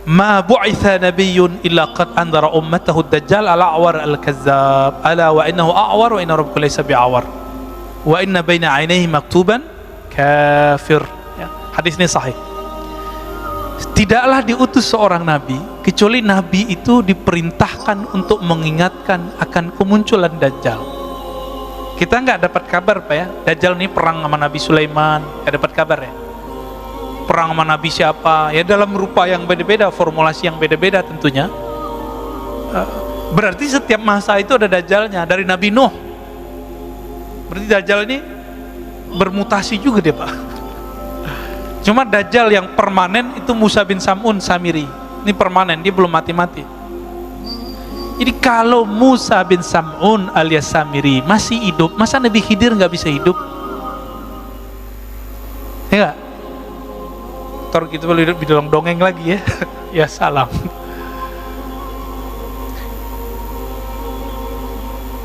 ma bu'itha nabiyyun illa qad andara ummatahu ad-dajjal al-a'war al-kazzab ala wa innahu a'war wa inna rabbaka laysa bi'awar wa inna baina 'ainayhi maktuban kafir. Ya, hadis ini sahih. Tidaklah diutus seorang nabi kecuali nabi itu diperintahkan untuk mengingatkan akan kemunculan Dajjal. Kita nggak dapat kabar Pak ya, Dajjal ini perang sama Nabi Sulaiman, nggak dapat kabar ya. Perang sama Nabi siapa, ya dalam rupa yang beda-beda, formulasi yang beda-beda tentunya. Berarti setiap masa itu ada Dajjalnya, dari Nabi Nuh. Berarti Dajjal ini bermutasi juga dia Pak. Cuma Dajjal yang permanen itu Musa bin Sam'un Samiri. Ini permanen, dia belum mati-mati. Jadi kalau Musa bin Sam'un alias Samiri masih hidup, masa Nabi Khidir nggak bisa hidup? Ya nggak? Tor gitu boleh hidup di dalam dongeng lagi ya. Ya salam.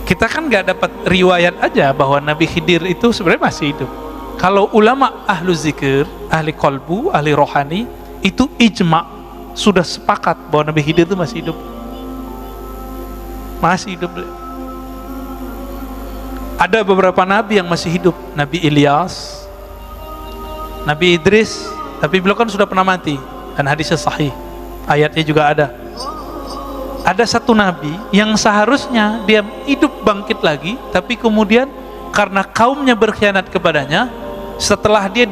Kita kan nggak dapat riwayat aja bahwa Nabi Khidir itu sebenarnya masih hidup. Kalau ulama ahlu zikir, ahli kolbu, ahli rohani, itu ijma' sudah sepakat bahwa Nabi Khidir itu masih hidup. Masih hidup. Ada beberapa nabi yang masih hidup. Nabi Ilyas, Nabi Idris, tapi beliau kan sudah pernah mati. Dan hadisnya sahih, ayatnya juga ada. Ada satu nabi yang seharusnya dia hidup bangkit lagi, tapi kemudian karena kaumnya berkhianat kepadanya, setelah dia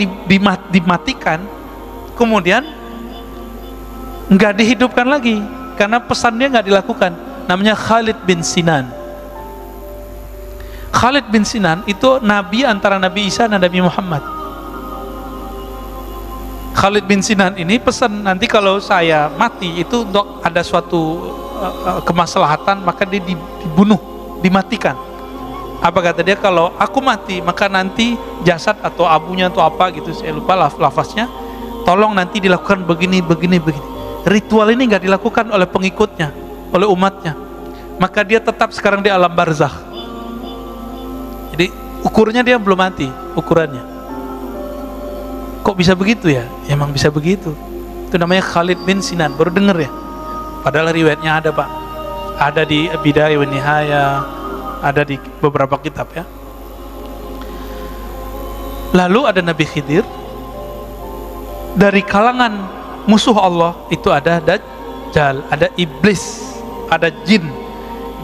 dimatikan, kemudian nggak dihidupkan lagi karena pesan dia nggak dilakukan. Namanya Khalid bin Sinan. Khalid bin Sinan itu nabi antara Nabi Isa dan Nabi Muhammad. Khalid bin Sinan ini pesan, nanti kalau saya mati itu untuk ada suatu kemaslahatan, maka dia dibunuh, dimatikan. Apa kata dia, kalau aku mati maka nanti jasad atau abunya atau apa gitu, saya lupa lafaznya, tolong nanti dilakukan begini. Ritual ini nggak dilakukan oleh pengikutnya, oleh umatnya, maka dia tetap sekarang di alam barzakh. Jadi ukurnya dia belum mati, ukurannya. Kok bisa begitu ya? Emang bisa begitu. Itu namanya Khalid bin Sinan. Baru denger ya? Padahal riwayatnya ada Pak. Ada di Bidayah wa Nihayah, ada di beberapa kitab ya. Lalu ada Nabi Khidir. Dari kalangan musuh Allah itu ada Dajjal, ada iblis, ada jin.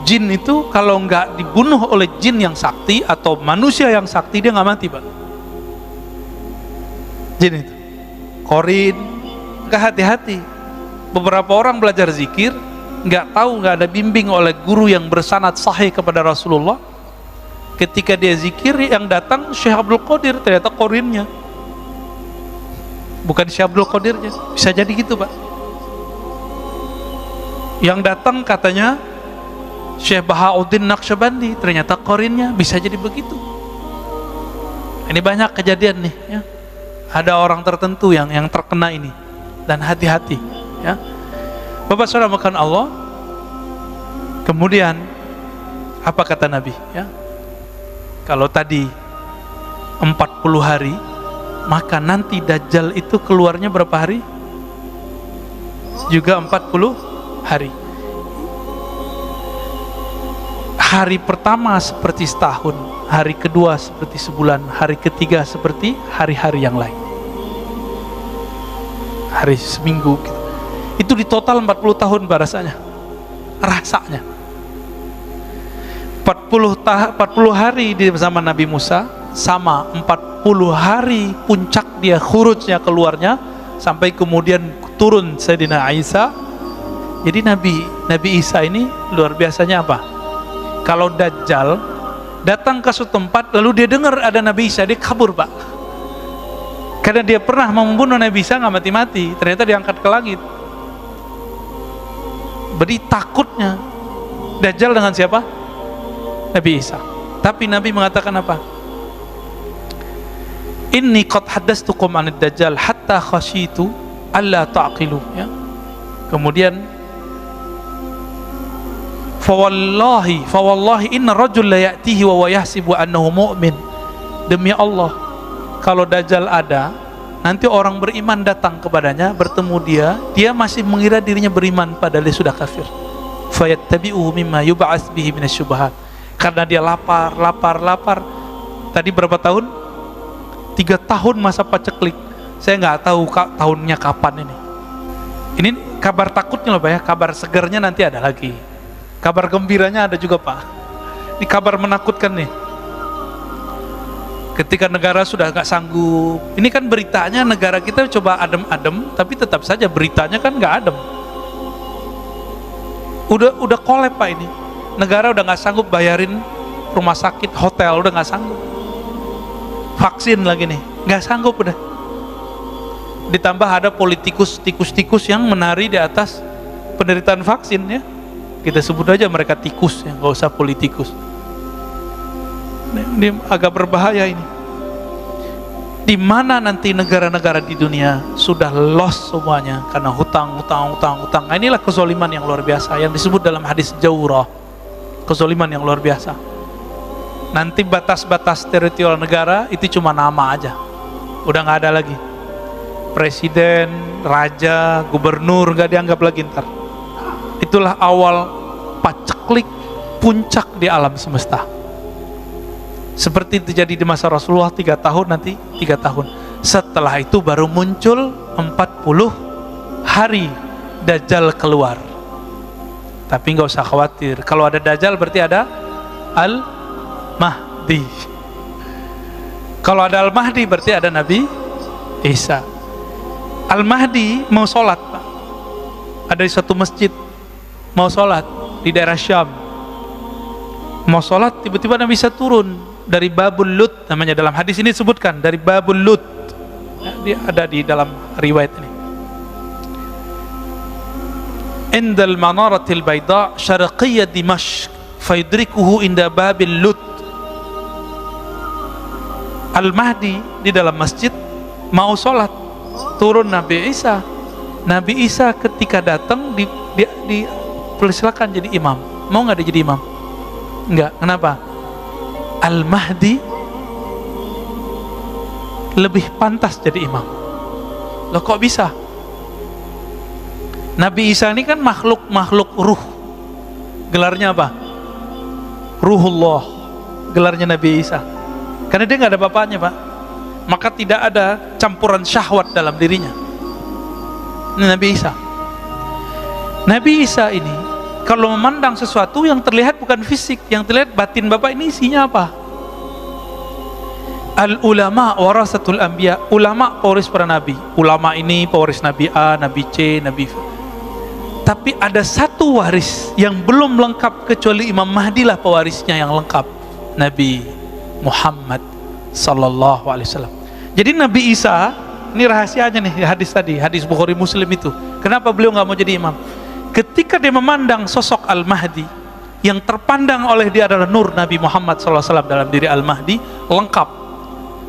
Jin itu kalau nggak dibunuh oleh jin yang sakti atau manusia yang sakti, dia nggak mati Pak. Jin itu korin, nggak hati-hati. Beberapa orang belajar zikir nggak tahu, nggak ada bimbing oleh guru yang bersanad sahih kepada Rasulullah. Ketika dia zikir, yang datang Syekh Abdul Qadir, ternyata korinnya bukan Syekh Abdul Qadirnya. Bisa jadi gitu Pak. Yang datang katanya Syekh Bahauddin Naqsyabandi, ternyata korinnya. Bisa jadi begitu. Ini banyak kejadian nih ya. Ada orang tertentu yang terkena ini, dan hati-hati ya. Bapak saudara makan Allah. Kemudian apa kata Nabi ya? Kalau tadi 40 hari, maka nanti Dajjal itu keluarnya berapa hari? Juga 40 hari. Hari pertama seperti setahun, hari kedua seperti sebulan, hari ketiga seperti hari-hari yang lain, hari seminggu gitu. Itu di total 40 tahun rasanya 40 hari di zaman Nabi Musa, sama 40 hari puncak dia khurujnya, keluarnya, sampai kemudian turun Sayyidina Isa. Jadi Nabi Isa ini luar biasanya apa? Kalau Dajjal datang ke suatu tempat lalu dia dengar ada Nabi Isa, dia kabur Pak. Karena dia pernah membunuh Nabi Isa, nggak mati-mati, ternyata diangkat ke langit. Berarti takutnya Dajjal dengan siapa? Nabi Isa. Tapi Nabi mengatakan apa? Inni qad haddastukum anid Dajjal hatta khasyitu alla ta'qilu ya. Kemudian fawallahi inna rajul la ya'tihi wa yahsibu annahu mu'min. Demi Allah, kalau Dajjal ada, nanti orang beriman datang kepadanya, bertemu dia masih mengira dirinya beriman padahal dia sudah kafir. Fayattabi'uhu mimma yub'ats bihi minasyubahat. Karena dia lapar. Tadi berapa tahun? 3 tahun masa paceklik. Saya nggak tahu tahunnya kapan ini. Ini kabar takutnya loh Pak ya, kabar segernya nanti ada lagi. Kabar gembiranya ada juga Pak. Ini kabar menakutkan nih. Ketika negara sudah nggak sanggup, ini kan beritanya negara kita coba adem-adem, tapi tetap saja beritanya kan nggak adem. Udah kolep Pak ini. Negara udah nggak sanggup bayarin rumah sakit, hotel udah nggak sanggup. Vaksin lagi nih, nggak sanggup udah. Ditambah ada tikus-tikus yang menari di atas penderitaan vaksin ya. Kita sebut aja mereka tikus ya, nggak usah politikus. Ini agak berbahaya ini. Di mana nanti negara-negara di dunia sudah lost semuanya karena hutang. Nah, inilah kezaliman yang luar biasa yang disebut dalam hadis Jawrah. Kezaliman yang luar biasa. Nanti batas-batas teritorial negara itu cuma nama aja. Udah nggak ada lagi. Presiden, raja, gubernur nggak dianggap lagi ntar. Itulah awal paceklik puncak di alam semesta. Seperti terjadi di masa Rasulullah 3 tahun, nanti 3 tahun. Setelah itu baru muncul 40 hari Dajjal keluar. Tapi nggak usah khawatir, kalau ada Dajjal berarti ada Al-Mahdi. Kalau ada Al-Mahdi berarti ada Nabi Isa. Al-Mahdi mau sholat Pak. Ada di satu masjid mau sholat di daerah Syam. Mau sholat tiba-tiba Nabi Isa turun dari Babul Lut, namanya dalam hadis ini disebutkan dari Babul Lut. Dia ada di dalam riwayat ini. Indal manaratil bayda syarqiyya Dimashq faydrikuhu inda Babil Lut. Al-Mahdi di dalam masjid mau sholat, turun Nabi Isa. Nabi Isa ketika datang dipersilakan jadi imam. Mau nggak dia jadi imam? Enggak. Kenapa? Al-Mahdi lebih pantas jadi imam. Loh kok bisa? Nabi Isa ini kan makhluk ruh. Gelarnya apa? Ruhullah. Gelarnya Nabi Isa. Karena dia nggak ada bapaknya Pak. Maka tidak ada campuran syahwat dalam dirinya. Ini Nabi Isa. Nabi Isa ini kalau memandang sesuatu yang terlihat bukan fisik, yang terlihat batin Bapak ini isinya apa? Al-ulama warasatul anbiya. Ulama pewaris para nabi. Ulama ini pewaris Nabi A, Nabi C, Nabi F. Tapi ada satu waris yang belum lengkap kecuali Imam Mahdi lah pewarisnya yang lengkap. Nabi Muhammad sallallahu alaihi wasallam. Jadi Nabi Isa, ini rahasianya nih hadis tadi, hadis Bukhari Muslim itu. Kenapa beliau nggak mau jadi imam? Ketika dia memandang sosok Al-Mahdi, yang terpandang oleh dia adalah nur Nabi Muhammad SAW dalam diri Al-Mahdi, lengkap.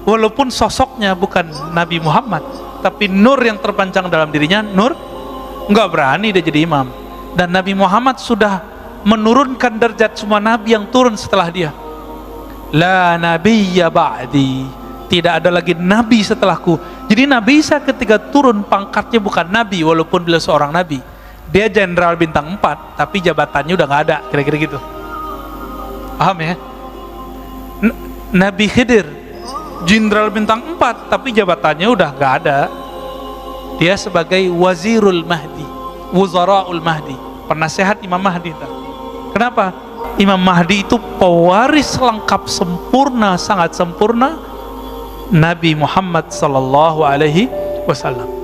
Walaupun sosoknya bukan Nabi Muhammad, tapi nur yang terpanjang dalam dirinya, nur, nggak berani dia jadi imam. Dan Nabi Muhammad sudah menurunkan derajat semua Nabi yang turun setelah dia. La nabiyya ba'di. Tidak ada lagi Nabi setelahku. Jadi Nabi Isa ketika turun pangkatnya bukan Nabi, walaupun beliau seorang Nabi. Dia jenderal bintang 4, tapi jabatannya udah nggak ada, kira-kira gitu. Paham ya? Nabi Khidir, jenderal bintang 4, tapi jabatannya udah nggak ada. Dia sebagai Wazirul Mahdi, Wuzaraul Mahdi, penasehat Imam Mahdi. Kenapa? Imam Mahdi itu pewaris lengkap sempurna, sangat sempurna Nabi Muhammad sallallahu alaihi wasallam.